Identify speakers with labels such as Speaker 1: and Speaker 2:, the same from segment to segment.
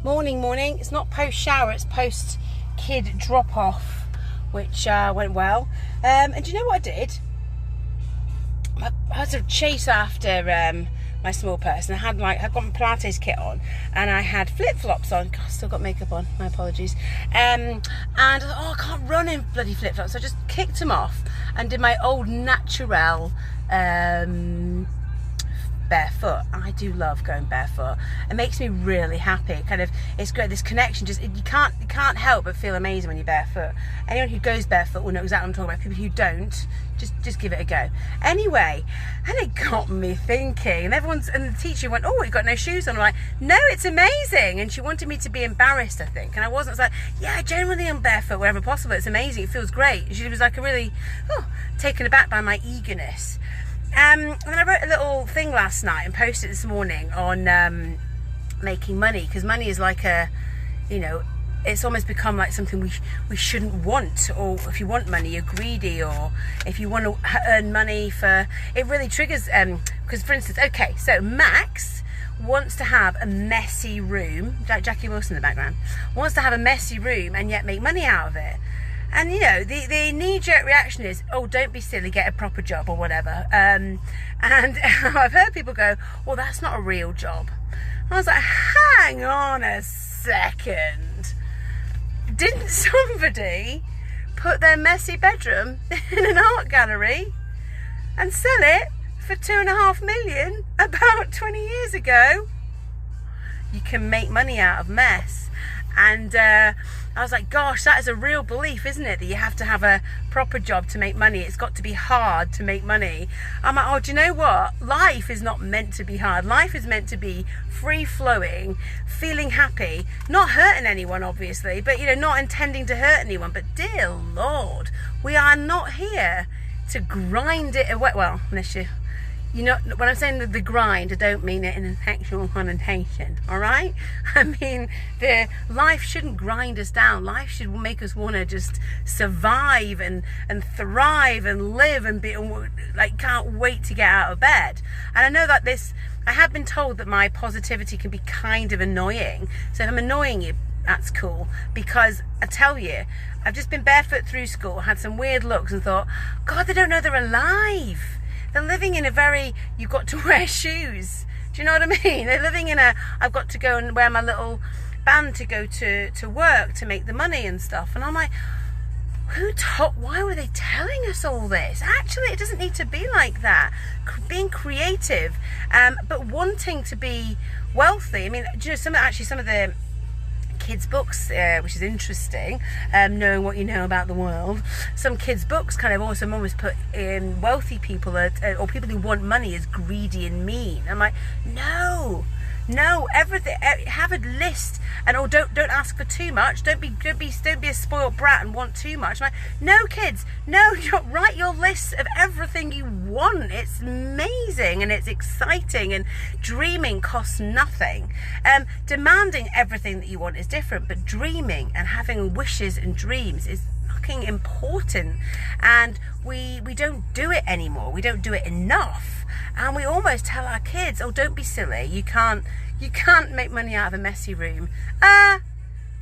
Speaker 1: Morning. It's not post shower, it's post kid drop off, which went well. And do you know what I did? I had to chase after my small person. I got my Pilates kit on, and I had flip flops on. God, I still got makeup on. My apologies. And I thought, I can't run in bloody flip flops, so I just kicked them off and did my old natural barefoot. I do love going barefoot. It makes me really happy. It's great. This connection, you can't help but feel amazing when you're barefoot. Anyone who goes barefoot will know exactly what I'm talking about. People who don't, just give it a go. Anyway, and it got me thinking. And the teacher went, "Oh, you've got no shoes on." I'm like, "No, it's amazing." And she wanted me to be embarrassed, I think, and I wasn't. I was like, "Yeah, I generally am barefoot wherever possible. It's amazing. It feels great." She was like really taken aback by my eagerness. And then I wrote a little thing last night and posted it this morning on making money, because money is like it's almost become like something we shouldn't want. Or if you want money, you're greedy, or if you want to earn money it really triggers, because for instance, okay, so Max wants to have a messy room, like Jackie Wilson in the background, wants to have a messy room and yet make money out of it. And the knee-jerk reaction is, "Oh, don't be silly, get a proper job," or whatever. And I've heard people go, "Well, that's not a real job." I was like, hang on a second. Didn't somebody put their messy bedroom in an art gallery and sell it for $2.5 million about 20 years ago? You can make money out of mess. And I was like, gosh, that is a real belief, isn't it? That you have to have a proper job to make money. It's got to be hard to make money. I'm like, oh, do you know what? Life is not meant to be hard. Life is meant to be free-flowing, feeling happy, not hurting anyone, obviously, but, not intending to hurt anyone. But dear Lord, we are not here to grind it away. Well, unless when I'm saying the grind, I don't mean it in an actual connotation, all right? I mean, the life shouldn't grind us down. Life should make us want to just survive and thrive and live and be like, can't wait to get out of bed. And I know that I have been told that my positivity can be kind of annoying. So if I'm annoying you, that's cool, because I tell you, I've just been barefoot through school, had some weird looks and thought, God, they don't know they're alive. They're living in you've got to wear shoes. Do you know what I mean? They're living in I've got to go and wear my little band to go to work to make the money and stuff. And I'm like, why were they telling us all this? Actually, it doesn't need to be like that. Being creative, but wanting to be wealthy. I mean, do you know, some of the kids' books, which is interesting, knowing what you know about the world. Some kids' books kind of almost put in wealthy people or people who want money as greedy and mean. I'm like, no, everything. Have a list, and don't ask for too much. Don't be a spoiled brat and want too much. I'm like, no, kids, no. Write your list of everything you want. It's amazing and it's exciting, and dreaming costs nothing. Demanding everything that you want is different, but dreaming and having wishes and dreams is fucking important. And we don't do it anymore. We don't do it enough. And we almost tell our kids, "Oh, don't be silly. You can't make money out of a messy room."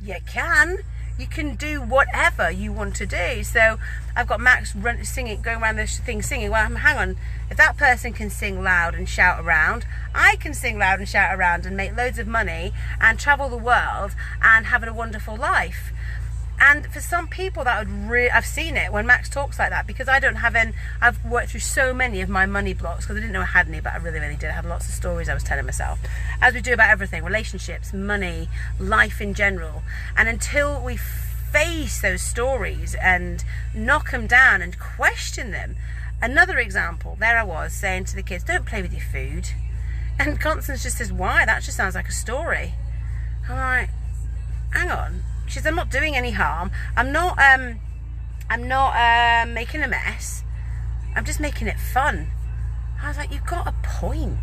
Speaker 1: You can. You can do whatever you want to do. So I've got Max going around this thing singing. Well, hang on. If that person can sing loud and shout around, I can sing loud and shout around and make loads of money and travel the world and have a wonderful life. And for some people that I've seen it when Max talks like that, because I've worked through so many of my money blocks, because I didn't know I had any, but I really, really did. I had lots of stories I was telling myself, as we do about everything, relationships, money, life in general. And until we face those stories and knock them down and question them. Another example, there I was saying to the kids, "Don't play with your food." And Constance just says, "Why? That just sounds like a story." I'm like, hang on. She says, "I'm not doing any harm. I'm not making a mess. I'm just making it fun." I was like, you've got a point.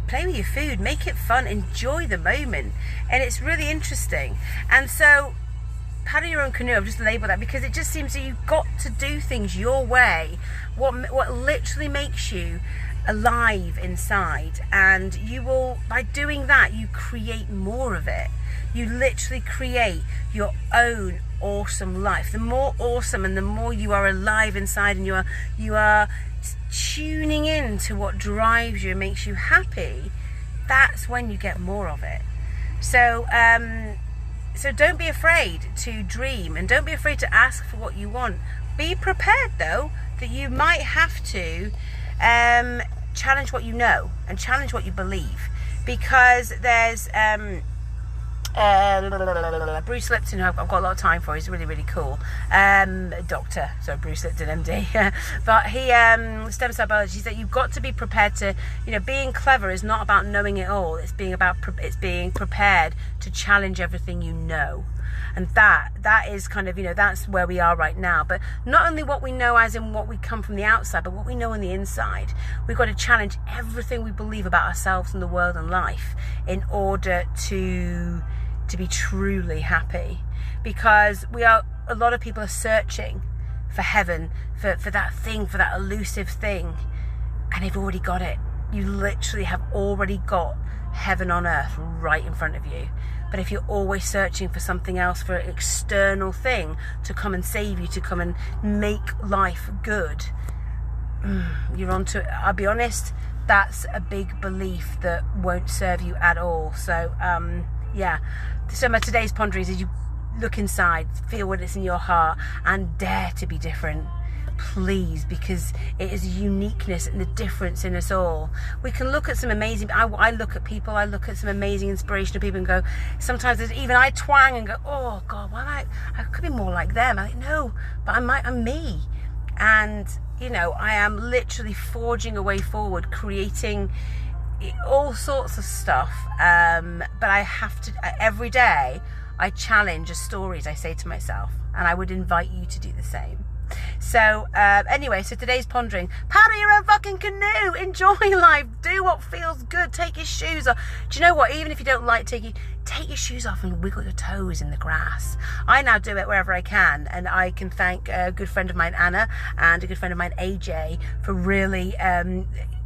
Speaker 1: Play with your food, make it fun, enjoy the moment. And it's really interesting. And so, paddle your own canoe, I've just labelled that, because it just seems that you've got to do things your way. What literally makes you alive inside, and you will, by doing that, you create more of it. You literally create your own awesome life. The more awesome and the more you are alive inside, and you are tuning in to what drives you and makes you happy, that's when you get more of it. So don't be afraid to dream, and don't be afraid to ask for what you want. Be prepared though that you might have to challenge what you know and challenge what you believe, because there's Bruce Lipton, who I've got a lot of time for. He's really, really cool. Doctor, sorry, Bruce Lipton, MD. But he, stem cell biology, he said you've got to be prepared to, being clever is not about knowing it all. It's being prepared to challenge everything you know. And that is kind of, that's where we are right now. But not only what we know as in what we come from the outside, but what we know on the inside. We've got to challenge everything we believe about ourselves and the world and life in order to be truly happy. Because a lot of people are searching for heaven, for that thing, for that elusive thing. And they've already got it. You literally have already got heaven on earth right in front of you. But if you're always searching for something else, for an external thing to come and save you, to come and make life good, you're onto it. I'll be honest, that's a big belief that won't serve you at all. So so my today's ponderings is you look inside, feel what it's in your heart, and dare to be different, please, because it is uniqueness and the difference in us all. We can look at some amazing, I look at people, I look at some amazing inspirational people and go, sometimes even I twang and go, oh God, why I could be more like them. I'm like, no, but I'm me. And I am literally forging a way forward, creating all sorts of stuff, but I have to, every day I challenge the stories I say to myself, and I would invite you to do the same. So anyway, so today's pondering: paddle your own fucking canoe, enjoy life, do what feels good, take your shoes off. Do you know what, even if you don't like take your shoes off and wiggle your toes in the grass. I now do it wherever I can, and I can thank a good friend of mine, Anna, and a good friend of mine, AJ, for really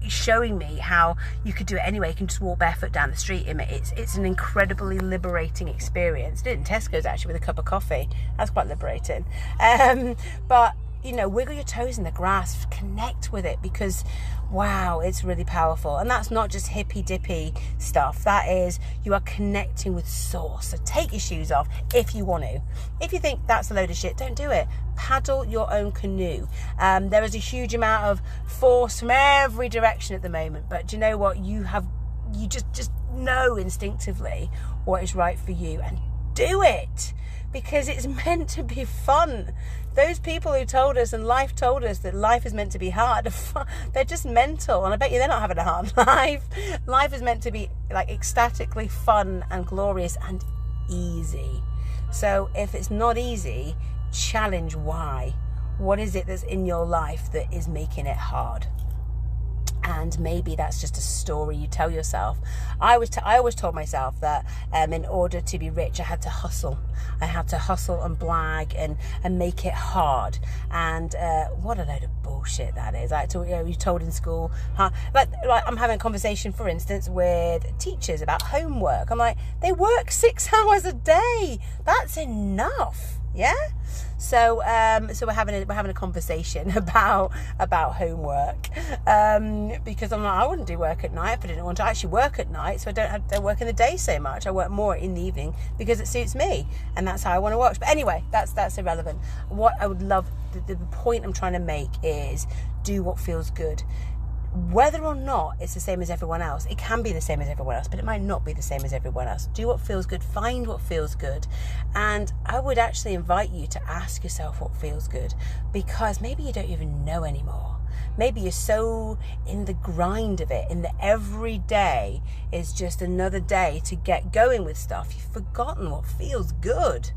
Speaker 1: showing me how you could do it anyway. You can just walk barefoot down the street. It's an incredibly liberating experience. I did it in Tesco's actually with a cup of coffee. That's quite liberating. But wiggle your toes in the grass, connect with it, because wow, it's really powerful. And that's not just hippy dippy stuff. That is, you are connecting with source. So take your shoes off if you want to. If you think that's a load of shit, don't do it. Paddle your own canoe. There is a huge amount of force from every direction at the moment, but do you know what? You just know instinctively what is right for you, and do it, because it's meant to be fun. Those people who told us, and life told us, that life is meant to be hard, they're just mental, and I bet you they're not having a hard life. Life is meant to be like ecstatically fun and glorious and easy. So if it's not easy, challenge why. What is it that's in your life that is making it hard? And maybe that's just a story you tell yourself. I always told myself that in order to be rich, I had to hustle. I had to hustle and blag and make it hard. And what a load of bullshit that is. You told in school, like I'm having a conversation, for instance, with teachers about homework. I'm like, they work 6 hours a day. That's enough. Yeah. So we're having a conversation about homework, because I'm like, I wouldn't do work at night if I didn't want to actually work at night. So I don't work in the day so much. I work more in the evening because it suits me, and that's how I want to watch. But anyway, that's irrelevant. What I would love, the point I'm trying to make is, do what feels good. Whether or not it's the same as everyone else, it can be the same as everyone else, but it might not be the same as everyone else. Do what feels good, find what feels good. And I would actually invite you to ask yourself what feels good, because maybe you don't even know anymore. Maybe you're so in the grind of it, in the every day is just another day to get going with stuff. You've forgotten what feels good.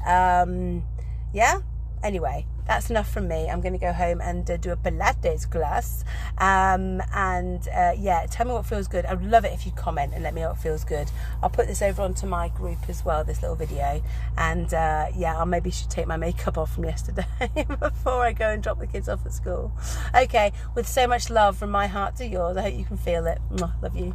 Speaker 1: Yeah? Anyway, that's enough from me. I'm going to go home and do a Pilates class. Tell me what feels good. I'd love it if you comment and let me know what feels good. I'll put this over onto my group as well, this little video. And I maybe should take my makeup off from yesterday before I go and drop the kids off at school. Okay, with so much love from my heart to yours. I hope you can feel it. Love you.